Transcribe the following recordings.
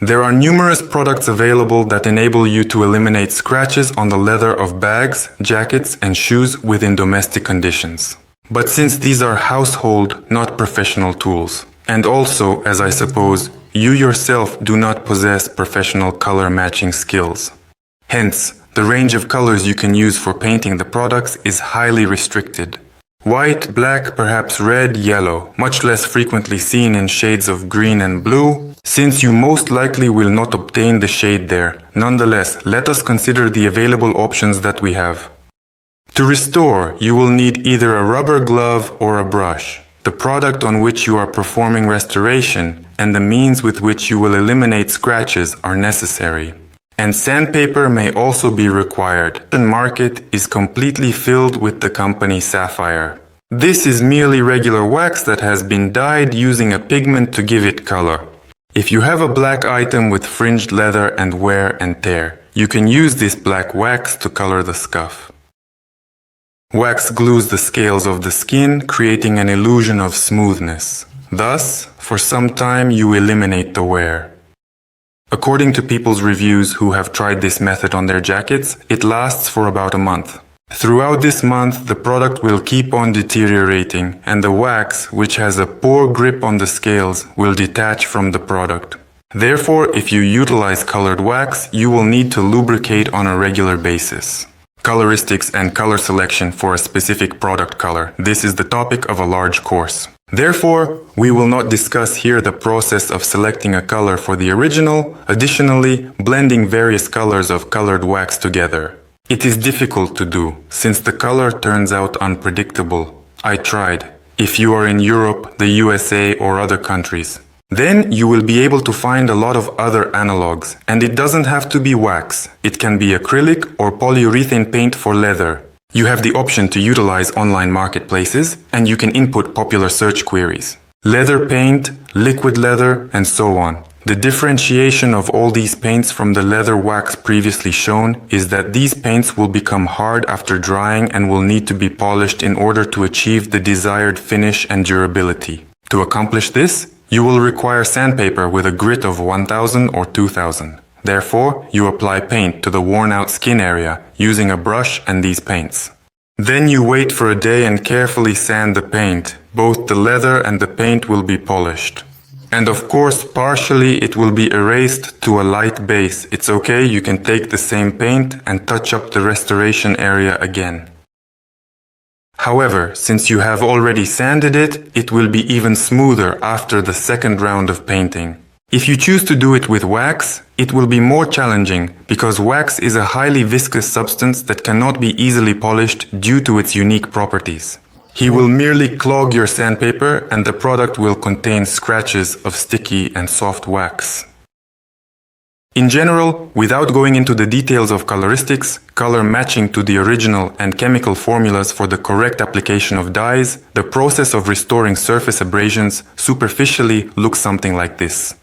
There are numerous products available that enable you to eliminate scratches on the leather of bags, jackets, and shoes within domestic conditions. But since these are household, not professional tools, and also, as I suppose, you yourself do not possess professional color matching skills. Hence, the range of colors you can use for painting the products is highly restricted. White, black, perhaps red, yellow, much less frequently seen in shades of green and blue, since you most likely will not obtain the shade there. Nonetheless, let us consider the available options that we have. To restore, you will need either a rubber glove or a brush, the product on which you are performing restoration, and the means with which you will eliminate scratches are necessary. And sandpaper may also be required. The market is completely filled with the company Sapphire. This is merely regular wax that has been dyed using a pigment to give it color. If you have a black item with fringed leather and wear and tear, you can use this black wax to color the scuff. Wax glues the scales of the skin, creating an illusion of smoothness. Thus, for some time you eliminate the wear. According to people's reviews who have tried this method on their jackets, it lasts for about a month. Throughout this month, the product will keep on deteriorating, and the wax, which has a poor grip on the scales, will detach from the product. Therefore, if you utilize colored wax, you will need to lubricate on a regular basis. Coloristics and color selection for a specific product color. This is the topic of a large course. Therefore, we will not discuss here the process of selecting a color for the original, additionally, blending various colors of colored wax together. It is difficult to do, since the color turns out unpredictable. I tried. If you are in Europe, the USA, or other countries, then you will be able to find a lot of other analogs, and it doesn't have to be wax. It can be acrylic or polyurethane paint for leather. You have the option to utilize online marketplaces, and you can input popular search queries. Leather paint, liquid leather, and so on. The differentiation of all these paints from the leather wax previously shown is that these paints will become hard after drying and will need to be polished in order to achieve the desired finish and durability. To accomplish this, you will require sandpaper with a grit of 1000 or 2000. Therefore, you apply paint to the worn-out skin area using a brush and these paints. Then you wait for a day and carefully sand the paint. Both the leather and the paint will be polished. And of course, partially it will be erased to a light base. It's okay, you can take the same paint and touch up the restoration area again. However, since you have already sanded it, it will be even smoother after the second round of painting. If you choose to do it with wax, it will be more challenging because wax is a highly viscous substance that cannot be easily polished due to its unique properties. He will merely clog your sandpaper and the product will contain scratches of sticky and soft wax. In general, without going into the details of coloristics, color matching to the original and chemical formulas for the correct application of dyes, the process of restoring surface abrasions superficially looks something like this.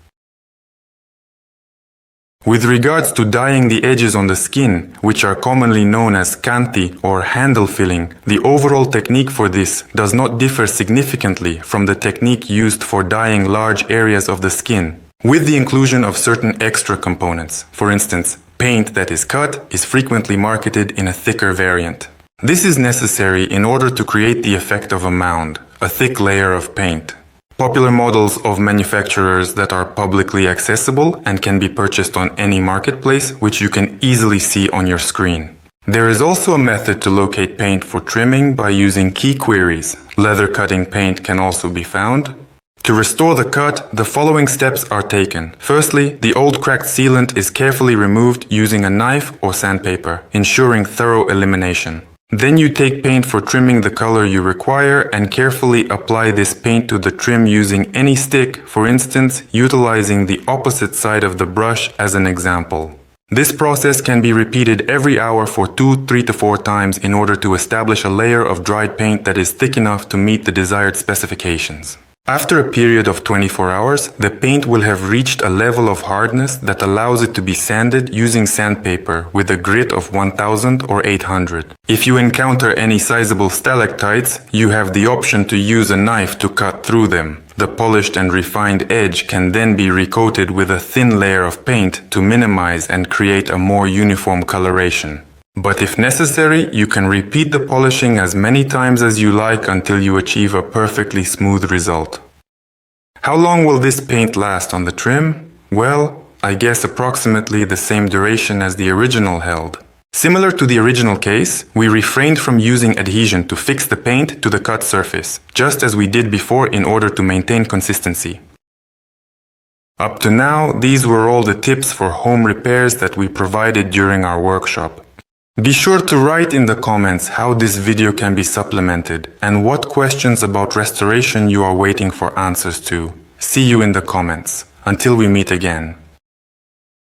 With regards to dyeing the edges on the skin, which are commonly known as kanthi or handle filling, the overall technique for this does not differ significantly from the technique used for dyeing large areas of the skin, with the inclusion of certain extra components. For instance, paint that is cut is frequently marketed in a thicker variant. This is necessary in order to create the effect of a mound, a thick layer of paint. Popular models of manufacturers that are publicly accessible and can be purchased on any marketplace, which you can easily see on your screen. There is also a method to locate paint for trimming by using key queries. Leather cutting paint can also be found. To restore the cut, the following steps are taken. Firstly, the old cracked sealant is carefully removed using a knife or sandpaper, ensuring thorough elimination. Then you take paint for trimming the color you require and carefully apply this paint to the trim using any stick, for instance, utilizing the opposite side of the brush as an example. This process can be repeated every hour for 3 to 4 times in order to establish a layer of dried paint that is thick enough to meet the desired specifications. After a period of 24 hours, the paint will have reached a level of hardness that allows it to be sanded using sandpaper with a grit of 1000 or 800. If you encounter any sizable stalactites, you have the option to use a knife to cut through them. The polished and refined edge can then be recoated with a thin layer of paint to minimize and create a more uniform coloration. But if necessary, you can repeat the polishing as many times as you like until you achieve a perfectly smooth result. How long will this paint last on the trim? Well, I guess approximately the same duration as the original held. Similar to the original case, we refrained from using adhesion to fix the paint to the cut surface, just as we did before in order to maintain consistency. Up to now, these were all the tips for home repairs that we provided during our workshop. Be sure to write in the comments how this video can be supplemented and what questions about restoration you are waiting for answers to. See you in the comments. Until we meet again.